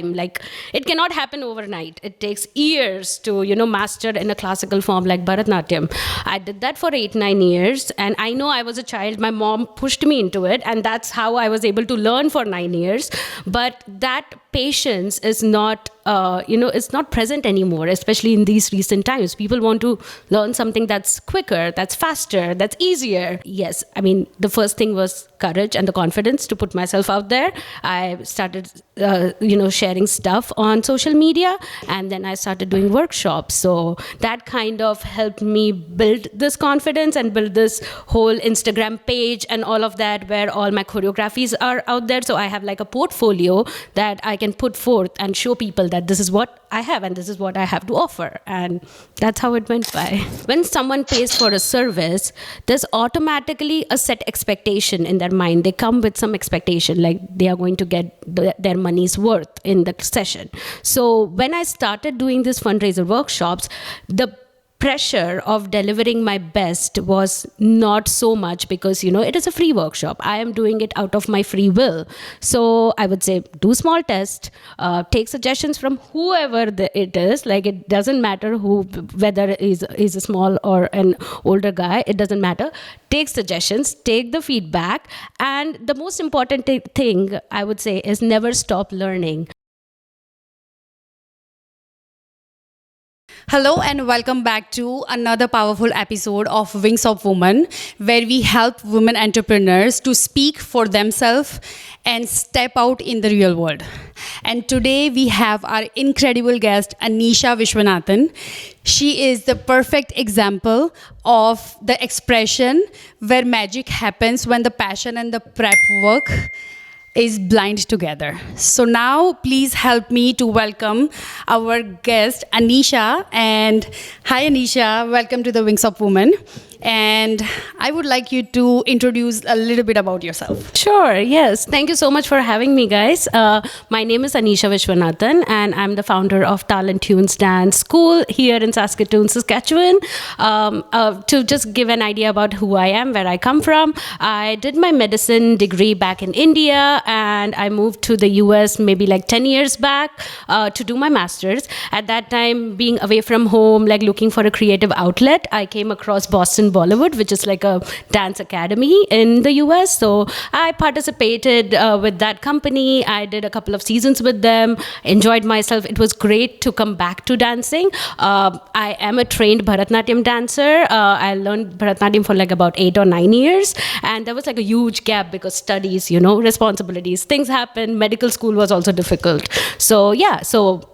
Like, it cannot happen overnight. It takes years to, master in a classical form like Bharatnatyam. I did that for 8-9 years, and I know I was a child. My mom pushed me into it, and that's how I was able to learn for 9 years. But that patience is not it's not present anymore, especially in these recent times. People want to learn something that's quicker, that's faster, that's easier. Yes, I mean, the first thing was courage and the confidence to put myself out there. I started, sharing stuff on social media, and then I started doing workshops. So that kind of helped me build this confidence and build this whole Instagram page and all of that, where all my choreographies are out there. So I have like a portfolio that I can put forth and show people that this is what I have and this is what I have to offer. And that's how it went by. When someone pays for a service, there's automatically a set expectation in their mind. They come with some expectation, like they are going to get their money's worth in the session. So when I started doing these fundraiser workshops, the pressure of delivering my best was not so much, because it is a free workshop. I am doing it out of my free will. So I would say, do small tests, take suggestions from whoever it is. Like, it doesn't matter whether he's a small or an older guy, it doesn't matter. Take suggestions, take the feedback, and the most important thing I would say is never stop learning. Hello and welcome back to another powerful episode of Wings of Women, where we help women entrepreneurs to speak for themselves and step out in the real world. And today we have our incredible guest, Anisha Vishwanathan. She is the perfect example of the expression where magic happens when the passion and the prep work is blind together. So now please help me to welcome our guest Anisha. And hi Anisha, welcome to the Wings of Women. And I would like you to introduce a little bit about yourself. Sure, yes. Thank you so much for having me, guys. My name is Anisha Vishwanathan, and I'm the founder of Taal Tunes Dance School here in Saskatoon, Saskatchewan. To just give an idea about who I am, where I come from, I did my medicine degree back in India, and I moved to the US maybe like 10 years back to do my master's. At that time, being away from home, like looking for a creative outlet, I came across Bollywood, which is like a dance academy in the US. So I participated with that company. I did a couple of seasons with them, enjoyed myself. It was great to come back to dancing. I am a trained Bharatnatyam dancer. I learned Bharatnatyam for like about 8 or 9 years. And there was like a huge gap because studies, responsibilities, things happen. Medical school was also difficult. So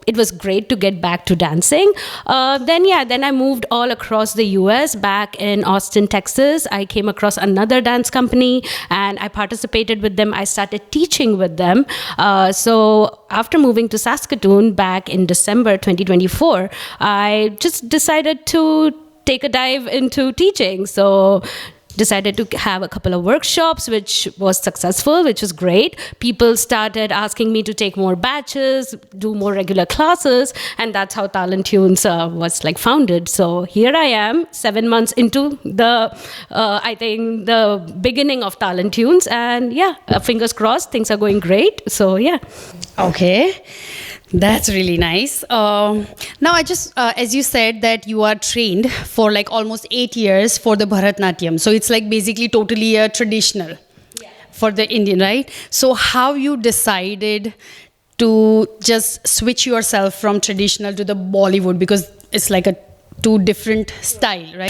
it was great to get back to dancing. Then I moved all across the US. Back in Austin, Texas, I came across another dance company and I participated with them. I started teaching with them. So after moving to Saskatoon back in December 2024, I just decided to take a dive into teaching. So decided to have a couple of workshops, which was successful, which was great. People started asking me to take more batches, do more regular classes, and that's how Taal Tunes was like founded. So here I am, 7 months into the beginning of Taal Tunes, and fingers crossed, things are going great. So Okay. That's really nice. Now, I just, as you said, that you are trained for like almost 8 years for the Bharatnatyam. So it's like basically totally a traditional for the Indian, right? So how you decided to just switch yourself from traditional to the Bollywood, because it's like a two different style, right?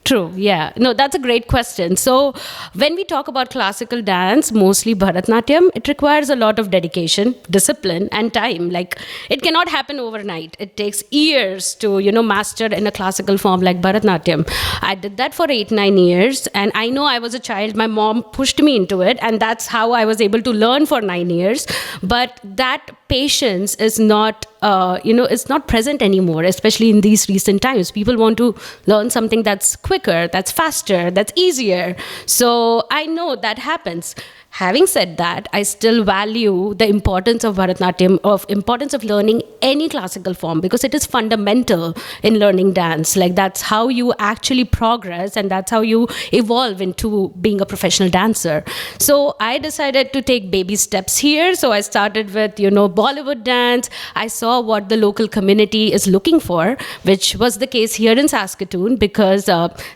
True. Yeah. No, that's a great question. So when we talk about classical dance, mostly Bharatnatyam, it requires a lot of dedication, discipline, and time. Like, it cannot happen overnight. It takes years to, master in a classical form like Bharatnatyam. I did that for 8-9 years, and I know I was a child. My mom pushed me into it, and that's how I was able to learn for 9 years. But that patience is not is not present anymore, especially in these recent times. People want to learn something that's quicker, that's faster, that's easier. So I know that happens. Having said that, I still value the importance of Bharatanatyam, of importance of learning any classical form, because it is fundamental in learning dance. Like, that's how you actually progress, and that's how you evolve into being a professional dancer. So I decided to take baby steps here. So I started with, Bollywood dance. I saw what the local community is looking for, which was the case here in Saskatoon, because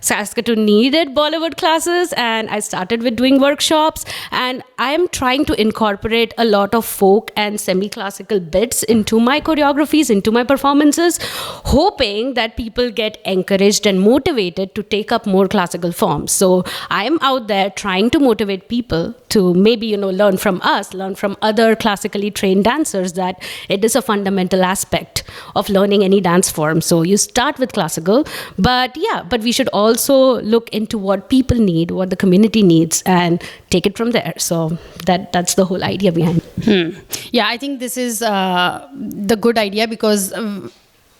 Saskatoon needed Bollywood classes, and I started with doing workshops. And I am trying to incorporate a lot of folk and semi-classical bits into my choreographies, into my performances, hoping that people get encouraged and motivated to take up more classical forms. So I am out there trying to motivate people to maybe, learn from us, learn from other classically trained dancers, that it is a fundamental aspect of learning any dance form. So you start with classical, but we should also look into what people need, what the community needs, and take it from there. So that's the whole idea behind it. Yeah, I think this is the good idea, because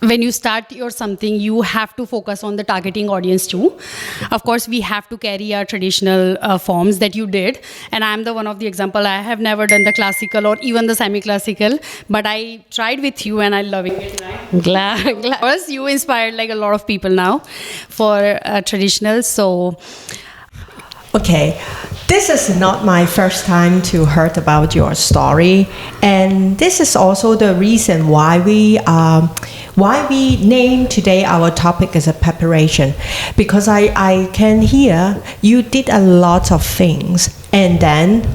when you start your something, you have to focus on the targeting audience too. Of course, we have to carry our traditional forms that you did. And I'm the one of the example. I have never done the classical or even the semi-classical, but I tried with you and I'm loving it. Right? Glad. Because you inspired like a lot of people now for traditional. So, okay, this is not my first time to heard about your story, and this is also the reason why we name today our topic as a preparation, because I can hear you did a lot of things, and then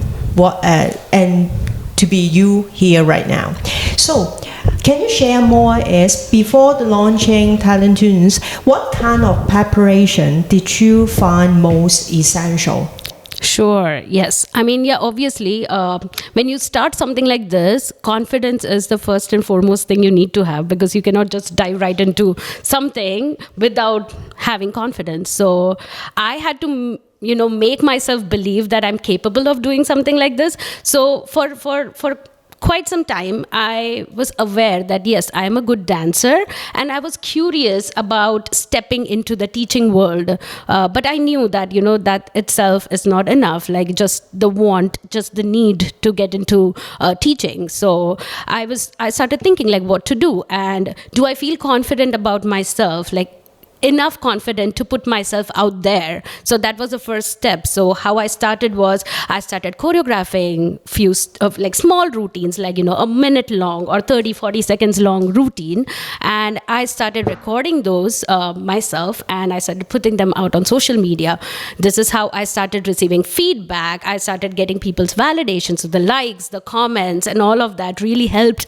and to be you here right now. So can you share more is, before the launching Taal Tunes, what kind of preparation did you find most essential? Sure. Yes. I mean, obviously, when you start something like this, confidence is the first and foremost thing you need to have, because you cannot just dive right into something without having confidence. So I had to make myself believe that I'm capable of doing something like this. So for quite some time, I was aware that yes, I am a good dancer, and I was curious about stepping into the teaching world. But I knew that that itself is not enough. Like, just the want, just the need to get into teaching. So I started thinking, like, what to do, and do I feel confident about myself? Like, enough confident to put myself out there. So that was the first step. So how I started was, I started choreographing few like small routines, like a minute long or 30-40 seconds long routine, and I started recording those myself, and I started putting them out on social media. This is how I started receiving feedback. I started getting people's validation, so the likes, the comments, and all of that really helped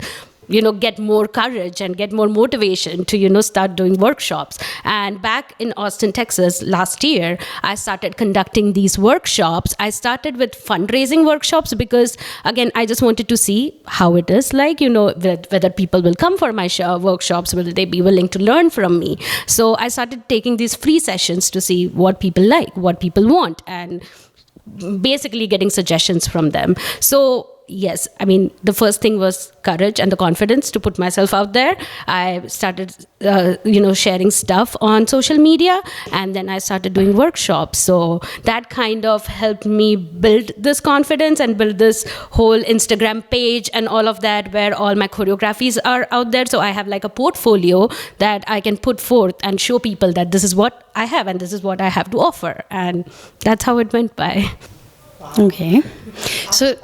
get more courage and get more motivation to, start doing workshops. And back in Austin, Texas, last year, I started conducting these workshops. I started with fundraising workshops because, again, I just wanted to see how it is like, whether people will come for my workshops, will they be willing to learn from me. So I started taking these free sessions to see what people like, what people want, and basically getting suggestions from them. So yes, I mean, the first thing was courage and the confidence to put myself out there. I started, sharing stuff on social media, and then I started doing workshops. So that kind of helped me build this confidence and build this whole Instagram page and all of that, where all my choreographies are out there. So I have like a portfolio that I can put forth and show people that this is what I have and this is what I have to offer. And that's how it went by. Okay. So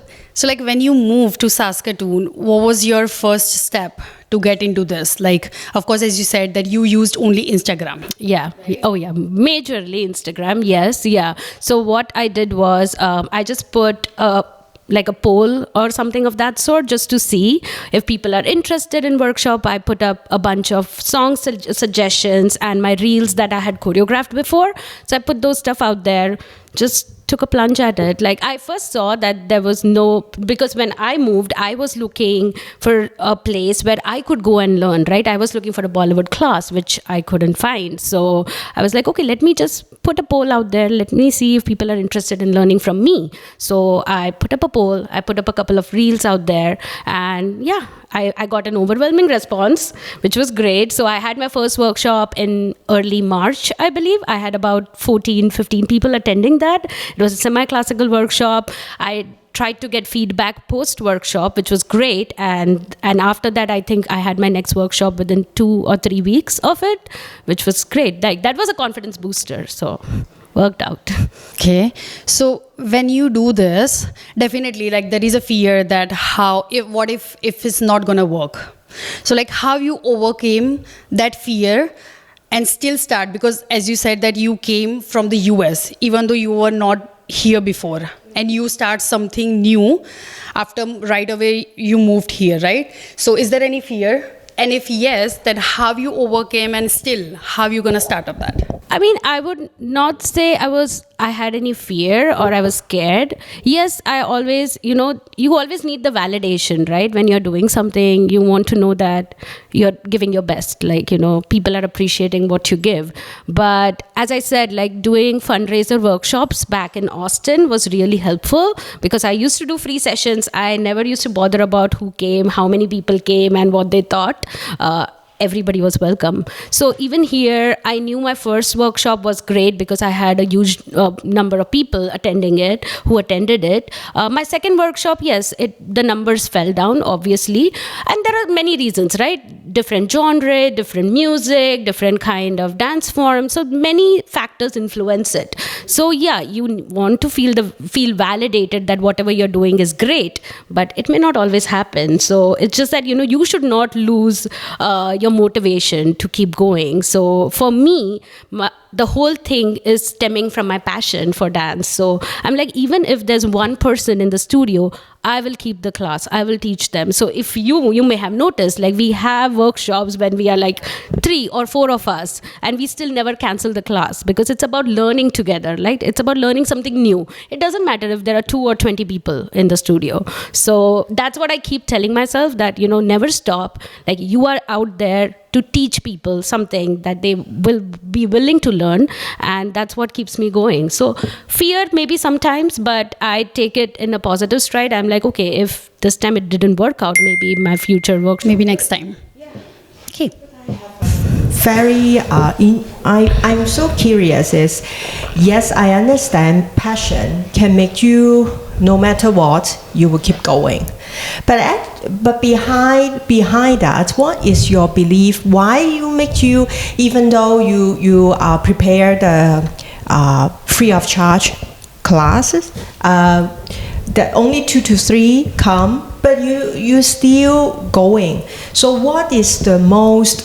like when you moved to Saskatoon, what was your first step to get into this? Like, of course, as you said that you used only Instagram. Yeah. Oh yeah. Majorly Instagram. Yes. Yeah. So what I did was I just put like a poll or something of that sort, just to see if people are interested in workshop. I put up a bunch of song suggestions and my reels that I had choreographed before. So I put those stuff out there just took a plunge at it. Like, I first saw that there was no, because when I moved, I was looking for a place where I could go and learn, right? I was looking for a Bollywood class, which I couldn't find. So I was like, okay, let me just put a poll out there. Let me see if people are interested in learning from me. So I put up a poll, I put up a couple of reels out there, and yeah, I got an overwhelming response, which was great. So I had my first workshop in early March, I believe. I had about 14, 15 people attending that. It was a semi-classical workshop. I tried to get feedback post-workshop, which was great. And after that, I think I had my next workshop within 2 or 3 weeks of it, which was great. Like, that was a confidence booster. So worked out. Okay. So when you do this, definitely like there is a fear that what if it's not gonna work? So like how you overcame that fear and still start, because as you said that you came from the US, even though you were not here before, and you start something new after right away you moved here, right? So is there any fear? And if yes, then how you overcame, and still how you gonna start up that? I mean, I would not say I had any fear or I was scared. Yes, I always, you always need the validation, right? When you're doing something, you want to know that you're giving your best. Like, people are appreciating what you give. But as I said, like, doing fundraiser workshops back in Austin was really helpful, because I used to do free sessions. I never used to bother about who came, how many people came, and what they thought. Everybody was welcome. So even here, I knew my first workshop was great because I had a huge number of people attending it, who attended it. My second workshop, yes, the numbers fell down, obviously. And there are many reasons, right? Different genre, different music, different kind of dance form. So many factors influence it. So yeah, you want to feel validated that whatever you're doing is great, but it may not always happen. So it's just that, you should not lose your motivation to keep going. So for me, the whole thing is stemming from my passion for dance. So I'm like, even if there's one person in the studio, I will keep the class. I will teach them. So if you may have noticed, like, we have workshops when we are like 3 or 4 of us, and we still never cancel the class, because it's about learning together, right? It's about learning something new. It doesn't matter if there are 2 or 20 people in the studio. So that's what I keep telling myself, that, never stop. Like, you are out there to teach people something that they will be willing to learn, and that's what keeps me going. So fear maybe sometimes, but I take it in a positive stride. I'm like, okay, if this time it didn't work out, maybe my future works. Maybe next time. Okay. I'm so curious is, yes, I understand passion can make you, no matter what, you will keep going. But behind that, what is your belief? Why even though you prepare the free of charge classes, that only 2 to 3 come, but you still going. So what is the most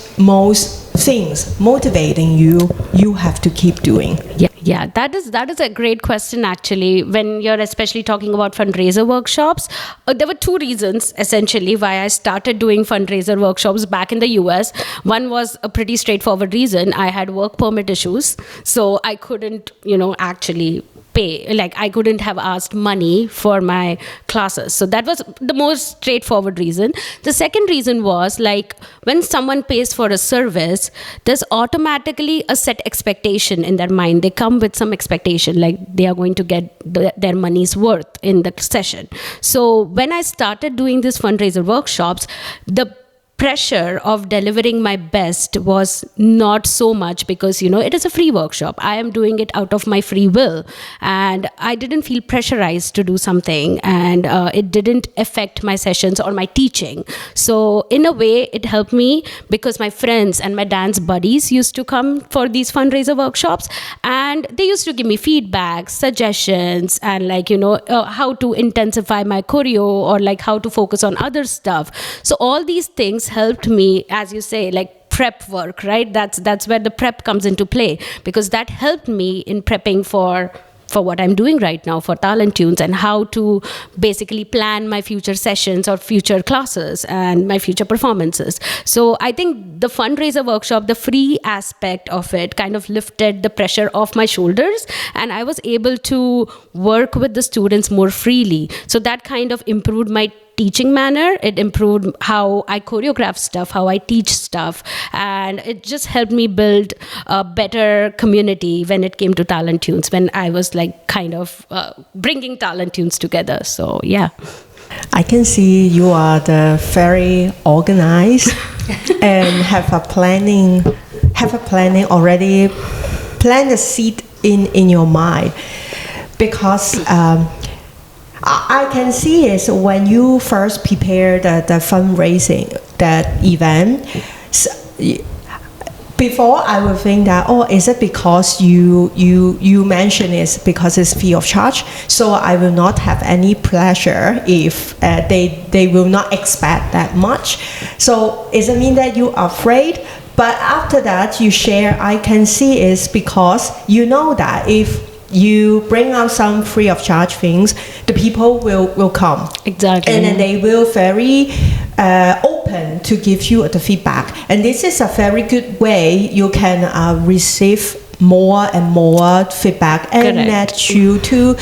things motivating you have to keep doing? Yeah, that is a great question, actually. When you're especially talking about fundraiser workshops, there were 2 reasons essentially why I started doing fundraiser workshops back in the US. One was a pretty straightforward reason. I had work permit issues, so I couldn't, actually pay. Like, I couldn't have asked money for my classes. So that was the most straightforward reason. The second reason was, like, when someone pays for a service, there's automatically a set expectation in their mind. They come with some expectation, like they are going to get their money's worth in the session. So when I started doing these fundraiser workshops, the pressure of delivering my best was not so much, because it is a free workshop. I am doing it out of my free will, and I didn't feel pressurized to do something, and it didn't affect my sessions or my teaching. So in a way, it helped me, because my friends and my dance buddies used to come for these fundraiser workshops, and they used to give me feedback, suggestions, and how to intensify my choreo, or like how to focus on other stuff. So all these things helped me, as you say, like prep work, right? That's where the prep comes into play, because that helped me in prepping for for what I'm doing right now for Taal Tunes, and how to basically plan my future sessions or future classes and my future performances. So I think the fundraiser workshop, the free aspect of it, kind of lifted the pressure off my shoulders, and I was able to work with the students more freely. So that kind of improved my teaching manner. It improved how I choreograph stuff, how I teach stuff, and it just helped me build a better community when it came to Taal Tunes, when I was like kind of bringing Taal Tunes together. So yeah. I can see you are the very organized and have a planning already, plan the seed in your mind, because I can see is when you first prepare the fundraising, that event, before I would think that, oh, is it because you mention it's because it's free of charge, so I will not have any pleasure if they will not expect that much. So does it mean that you are afraid? But after that you share, I can see is because you know that if you bring out some free of charge things, the people will come. Exactly. And then they will very open to give you the feedback. And this is a very good way you can receive more and more feedback and let you to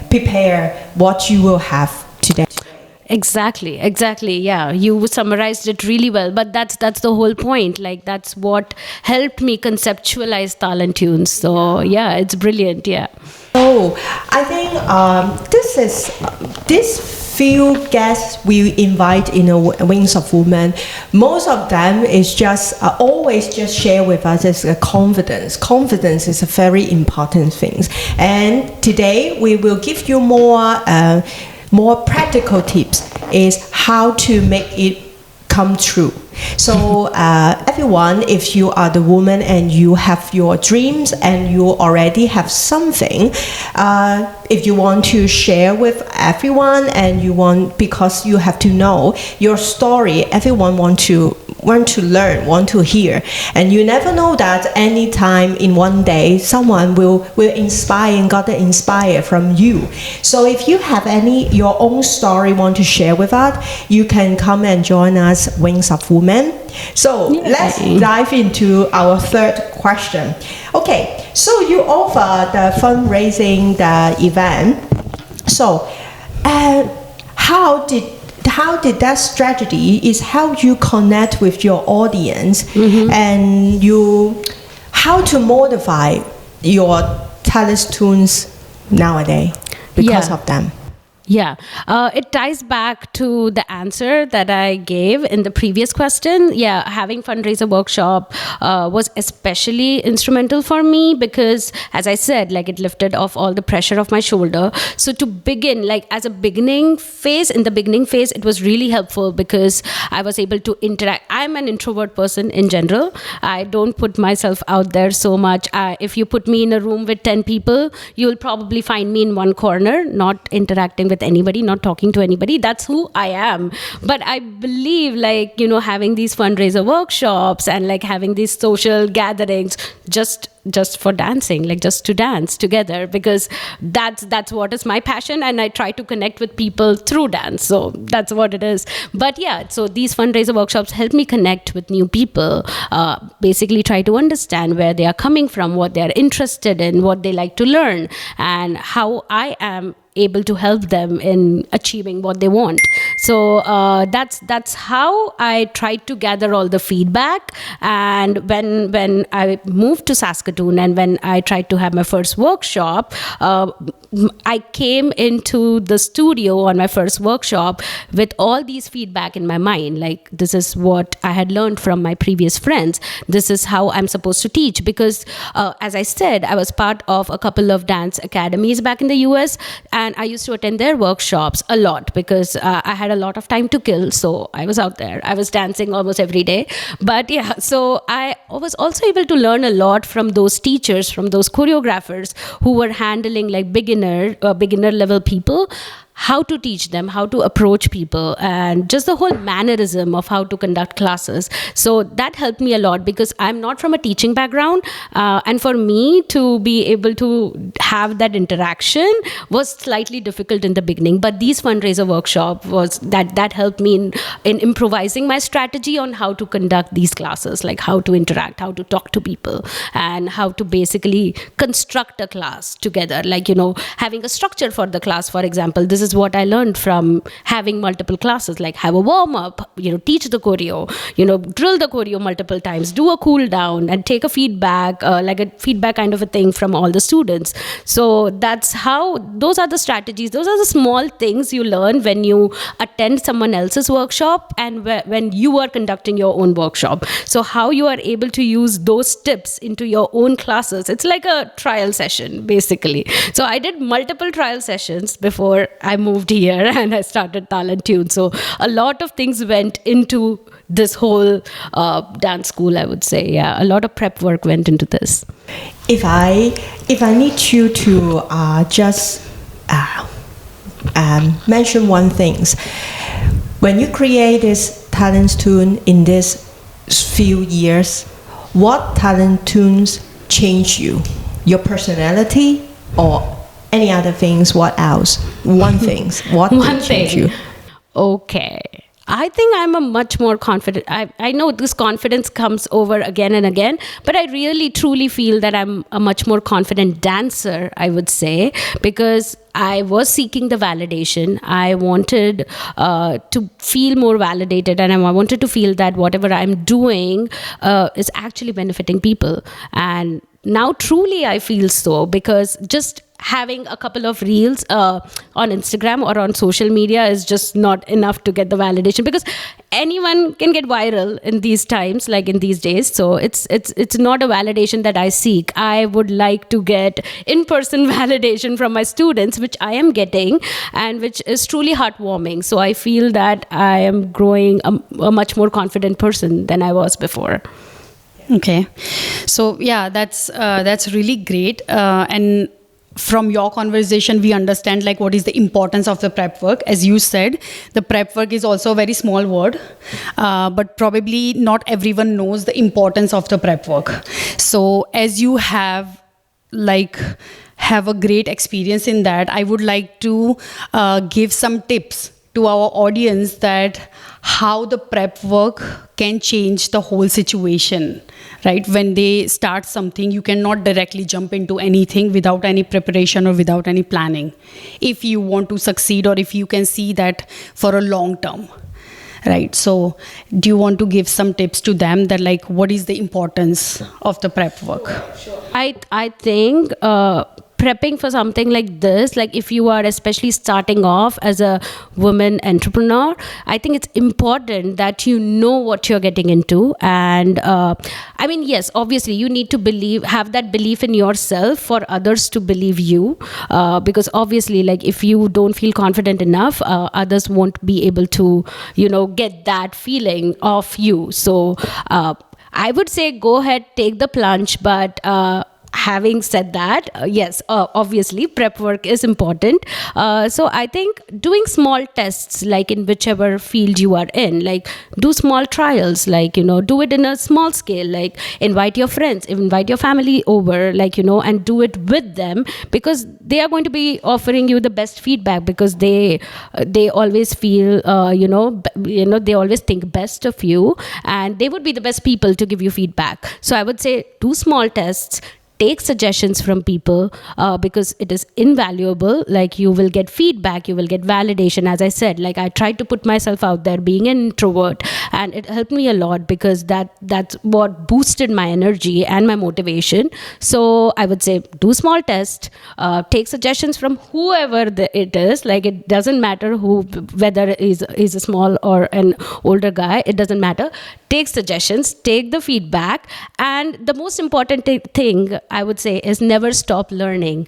prepare what you will have today. Exactly. Yeah, you summarized it really well. But that's the whole point. Like, that's what helped me conceptualize Taal Tunes. So yeah, it's brilliant. Yeah. So I think this few guests we invite in a Wings of Women, most of them is just always just share with us is confidence. Confidence is a very important thing. And today we will give you more practical tips is how to make it come true. So everyone, if you are the woman and you have your dreams and you already have something, if you want to share with everyone and you want, because you have to know your story, everyone want to learn, want to hear, and you never know that anytime in one day someone will inspire and got inspired from you. So if you have your own story want to share with us, you can come and join us Wings of Women. So let's dive into our third question. Okay, so you offer the fundraising the event. So how did that strategy is how you connect with your audience, and how to modify your Taal Tunes nowadays because of them? Yeah, it ties back to the answer that I gave in the previous question. Yeah, having fundraiser workshop was especially instrumental for me because, as I said, like it lifted off all the pressure off my shoulder. So to begin, like as a beginning phase, it was really helpful because I was able to interact. I'm an introvert person in general. I don't put myself out there so much. If you put me in a room with 10 people, you'll probably find me in one corner, not interacting with anybody, not talking to anybody. That's who I am. But I believe, like, having these fundraiser workshops and like having these social gatherings just for dancing, like just to dance together, because that's what is my passion, and I try to connect with people through dance. So that's what it is. But yeah, so these fundraiser workshops help me connect with new people, basically try to understand where they are coming from, what they are interested in, what they like to learn, and how I am able to help them in achieving what they want. So that's how I tried to gather all the feedback. And when I moved to Saskatoon and when I tried to have my first workshop, I came into the studio on my first workshop with all these feedback in my mind. Like, this is what I had learned from my previous friends. This is how I'm supposed to teach. Because as I said, I was part of a couple of dance academies back in the US, and I used to attend their workshops a lot because I had a lot of time to kill. So I was out there. I was dancing almost every day. But yeah, so I was also able to learn a lot from those teachers, from those choreographers who were handling like beginner level people, how to teach them, how to approach people, and just the whole mannerism of how to conduct classes. So that helped me a lot because I'm not from a teaching background. And for me to be able to have that interaction was slightly difficult in the beginning. But these fundraiser workshop was that helped me in improvising my strategy on how to conduct these classes, like how to interact, how to talk to people, and how to basically construct a class together. Like, having a structure for the class, for example. This is what I learned from having multiple classes, like have a warm up, teach the choreo, drill the choreo multiple times, do a cool down, and take a feedback, like a feedback kind of a thing from all the students. So those are the strategies, those are the small things you learn when you attend someone else's workshop and when you are conducting your own workshop. So how you are able to use those tips into your own classes, it's like a trial session, basically. So I did multiple trial sessions before I moved here and I started Taal Tunes. So a lot of things went into this whole dance school, I would say. Yeah, a lot of prep work went into this. If I need you to just mention one thing, when you create this Taal Tune in this few years, what Taal Tunes changed you? Your personality or any other things? What else? One thing. What did change you? Okay. I think I'm a much more confident. I know this confidence comes over again and again, but I really truly feel that I'm a much more confident dancer, I would say, because I was seeking the validation. I wanted to feel more validated, and I wanted to feel that whatever I'm doing is actually benefiting people. And now truly I feel so, because just having a couple of reels on Instagram or on social media is just not enough to get the validation, because anyone can get viral in these times, like in these days. So it's not a validation that I seek. I would like to get in-person validation from my students, which I am getting, and which is truly heartwarming. So I feel that I am growing a much more confident person than I was before. Okay, so yeah, that's really great. And from your conversation, we understand like what is the importance of the prep work. As you said, the prep work is also a very small word, but probably not everyone knows the importance of the prep work. So as you have a great experience in that, I would like to give some tips to our audience that how the prep work can change the whole situation, right? When they start something, you cannot directly jump into anything without any preparation or without any planning, if you want to succeed or if you can see that for a long term, right? So do you want to give some tips to them that like what is the importance of the prep work? Sure. I think prepping for something like this, like if you are especially starting off as a woman entrepreneur, I think it's important that you know what you're getting into. And I mean, yes, obviously you need to have that belief in yourself for others to believe you, because obviously, like if you don't feel confident enough, others won't be able to, get that feeling of you. So I would say go ahead, take the plunge, but having said that, yes, obviously prep work is important. So I think doing small tests, like in whichever field you are in, like do small trials, like, do it in a small scale, like invite your friends, invite your family over, like, and do it with them, because they are going to be offering you the best feedback, because they always feel, they always think best of you, and they would be the best people to give you feedback. So I would say do small tests, take suggestions from people, because it is invaluable. Like you will get feedback, you will get validation. As I said, like I tried to put myself out there being an introvert, and it helped me a lot, because that's what boosted my energy and my motivation. So I would say do small tests, take suggestions from whoever it is. Like it doesn't matter whether is a small or an older guy, it doesn't matter. Take suggestions, take the feedback, and the most important thing I would say is never stop learning.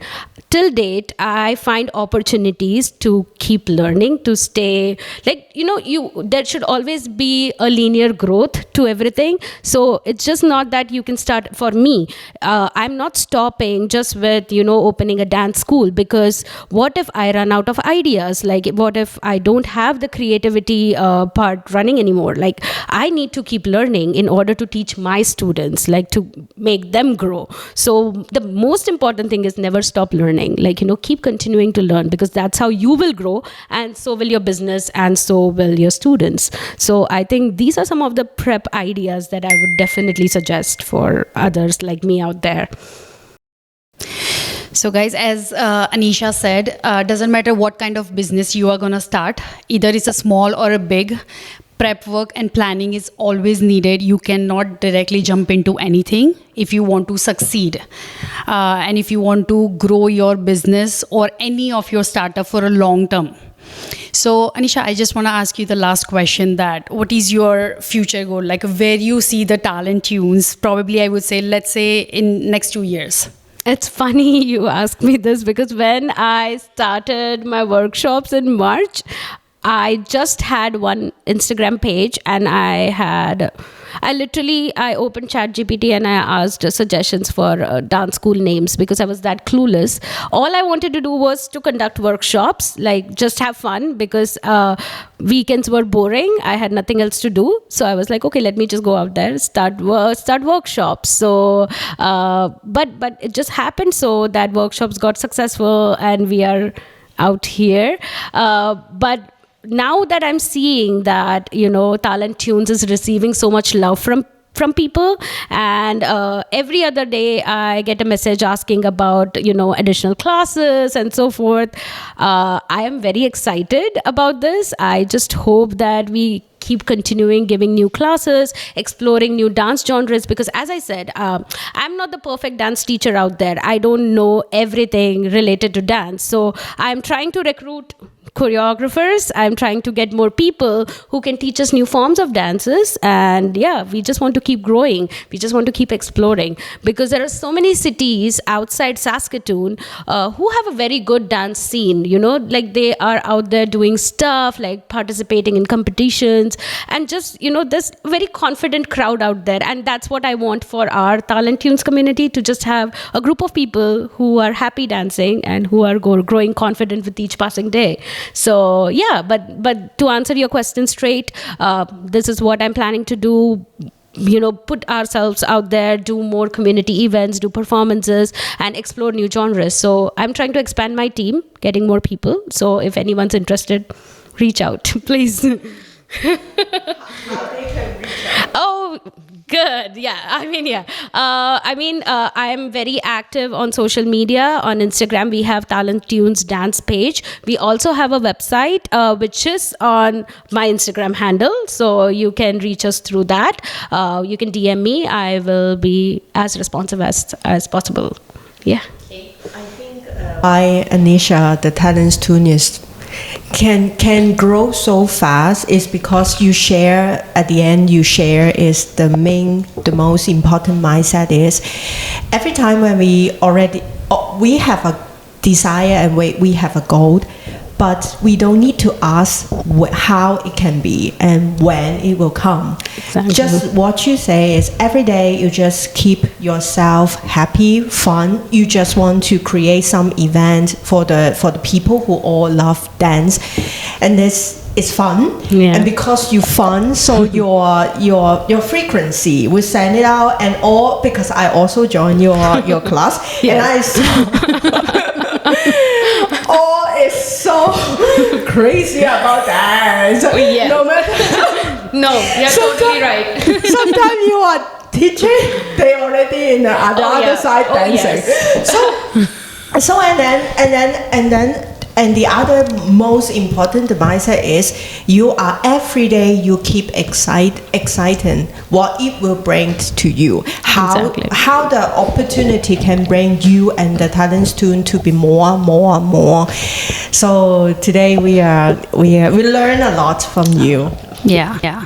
Till date, I find opportunities to keep learning, to stay like, there should always be a linear growth to everything. So it's just not that you can start. For me, I'm not stopping just with, opening a dance school, because what if I run out of ideas? Like, what if I don't have the creativity part running anymore? Like, I need to keep learning in order to teach my students, like to make them grow. So the most important thing is never stop learning. Like, keep continuing to learn, because that's how you will grow, and so will your business, and so will your students. So I think these are some of the prep ideas that I would definitely suggest for others like me out there. So guys, as Anisha said, doesn't matter what kind of business you are going to start, either it's a small or a big, prep work and planning is always needed. You cannot directly jump into anything if you want to succeed. And if you want to grow your business or any of your startup for a long term. So Anisha, I just want to ask you the last question, that what is your future goal? Like, where you see the Taal Tunes, probably I would say, let's say in next 2 years. It's funny you ask me this, because when I started my workshops in March, I just had one Instagram page, and I opened ChatGPT and I asked suggestions for dance school names, because I was that clueless. All I wanted to do was to conduct workshops, like just have fun, because weekends were boring. I had nothing else to do. So I was like, okay, let me just go out there, start workshops. So, but it just happened so that workshops got successful and we are out here. But now that I'm seeing that, Taal Tunes is receiving so much love from people, and every other day I get a message asking about, additional classes and so forth. I am very excited about this. I just hope that we keep continuing giving new classes, exploring new dance genres, because as I said, I'm not the perfect dance teacher out there. I don't know everything related to dance. So I'm trying to recruit choreographers. I'm trying to get more people who can teach us new forms of dances. And yeah, we just want to keep growing. We just want to keep exploring, because there are so many cities outside Saskatoon who have a very good dance scene, like they are out there doing stuff, like participating in competitions, and just, this very confident crowd out there. And that's what I want for our Taal Tunes community, to just have a group of people who are happy dancing and who are growing confident with each passing day. So yeah, but to answer your question straight, this is what I'm planning to do. Put ourselves out there, do more community events, do performances, and explore new genres. So I'm trying to expand my team, getting more people. So if anyone's interested, reach out, please. Oh, good. Yeah. I am very active on social media. On Instagram, we have Taal Tunes Dance page. We also have a website, which is on my Instagram handle. So you can reach us through that. You can DM me. I will be as responsive as possible. Yeah. I think why Anisha, the Taal Tunes can grow so fast is because you share. At the end, you share is the most important mindset is every time when we have a desire and we have a goal, but we don't need to ask how it can be and when it will come. Exactly. Just what you say is every day you just keep yourself happy, fun. You just want to create some event for the people who all love dance, and this is fun. Yeah. And because you fun, so your frequency we send it out, and all because I also join your class. Yeah. And I saw all is so crazy about that. Oh, yeah. No matter. No, you're totally right. Sometimes you are teaching, they already in the other side dancing. Yes. So and the other most important mindset is you are every day you keep exciting what it will bring to you. How the opportunity can bring you and the Taal Tunes to be more and more. So today we learn a lot from you. Yeah.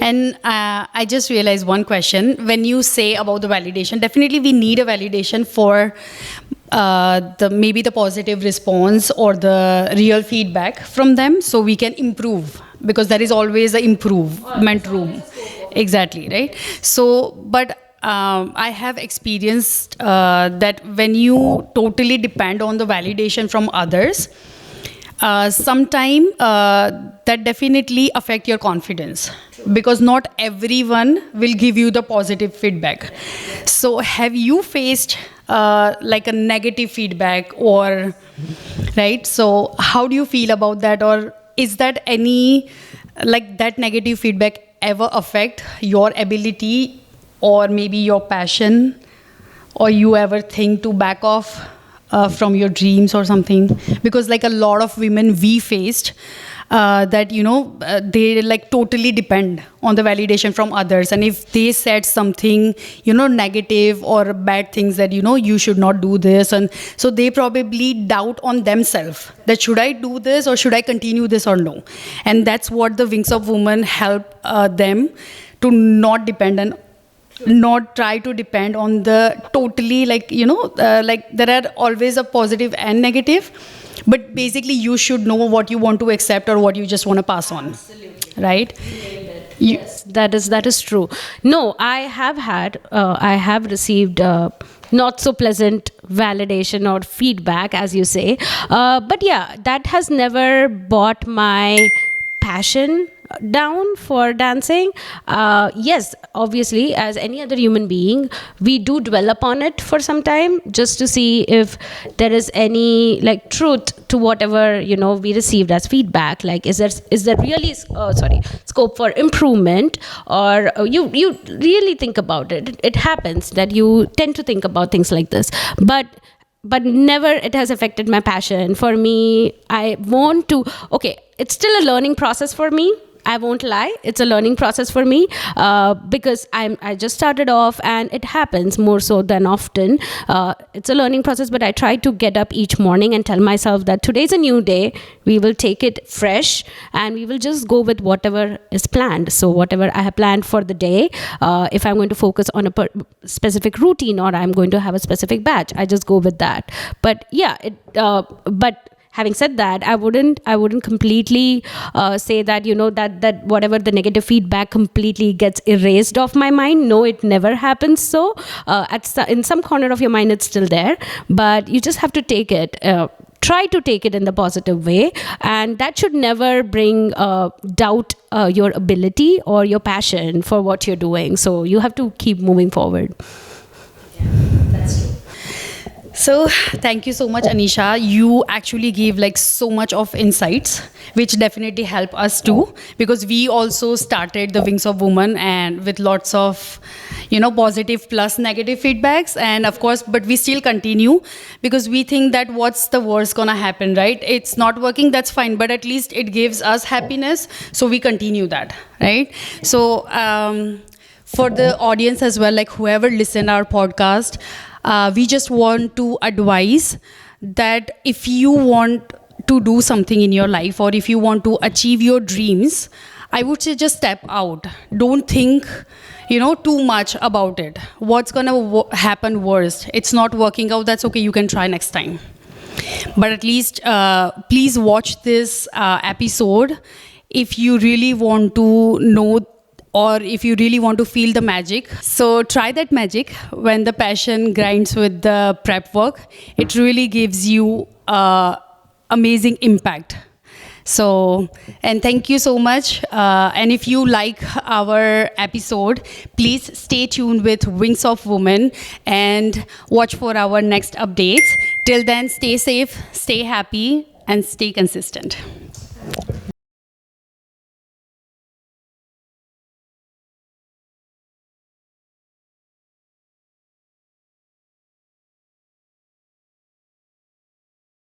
And I just realized one question. When you say about the validation, definitely we need a validation for the maybe the positive response or the real feedback from them, so we can improve, because there is always an improvement room. Exactly, right? So, but I have experienced that when you totally depend on the validation from others, sometime that definitely affect your confidence, because not everyone will give you the positive feedback. So have you faced like a negative feedback, or right? So how do you feel about that? Or is that any, like, that negative feedback ever affect your ability or maybe your passion, or you ever think to back off from your dreams or something? Because like a lot of women we faced that, you know, they like totally depend on the validation from others, and if they said something, you know, negative or bad things, that, you know, you should not do this, and so they probably doubt on themselves that should I do this or should I continue this or no. And that's what the Wings of Women help them to not depend on, not try to depend on the totally, like, you know, like there are always a positive and negative, but basically you should know what you want to accept or what you just want to pass on. Absolutely. Right? Yes, that is true. No, I have received not so pleasant validation or feedback, as you say, but yeah, that has never brought my passion down for dancing. Yes, obviously, as any other human being, we do dwell upon it for some time, just to see if there is any like truth to whatever, you know, we received as feedback. Like, is there really scope for improvement, or you really think about it. It happens that you tend to think about things like this, but never it has affected my passion. For me, I want to, okay, it's still a learning process for me. I won't lie, it's a learning process for me, because I just started off, and it happens more so than often. It's a learning process, but I try to get up each morning and tell myself that today's a new day. We will take it fresh, and we will just go with whatever is planned. So whatever I have planned for the day, if I'm going to focus on a specific routine, or I'm going to have a specific batch, I just go with that. But yeah, but having said that, I wouldn't completely say that, you know, that whatever the negative feedback completely gets erased off my mind. No, it never happens. So in some corner of your mind, it's still there, but you just have to take it. Try to take it in the positive way, and that should never bring doubt your ability or your passion for what you're doing. So you have to keep moving forward. Yeah, that's true. So thank you so much, Anisha. You actually gave like so much of insights, which definitely help us too, because we also started the Wings of Women and with lots of, you know, positive plus negative feedbacks, and of course, but we still continue because we think that what's the worst gonna happen, right? It's not working, that's fine, but at least it gives us happiness, so we continue that, right? So for the audience as well, like whoever listen our podcast, we just want to advise that if you want to do something in your life, or if you want to achieve your dreams, I would say just step out. Don't think, you know, too much about it. What's gonna happen worst? It's not working out, that's okay, you can try next time. But at least please watch this episode if you really want to know, or if you really want to feel the magic. So try that magic when the passion grinds with the prep work. It really gives you amazing impact. So, and thank you so much. And if you like our episode, please stay tuned with Wings of Women and watch for our next updates. Till then, stay safe, stay happy, and stay consistent.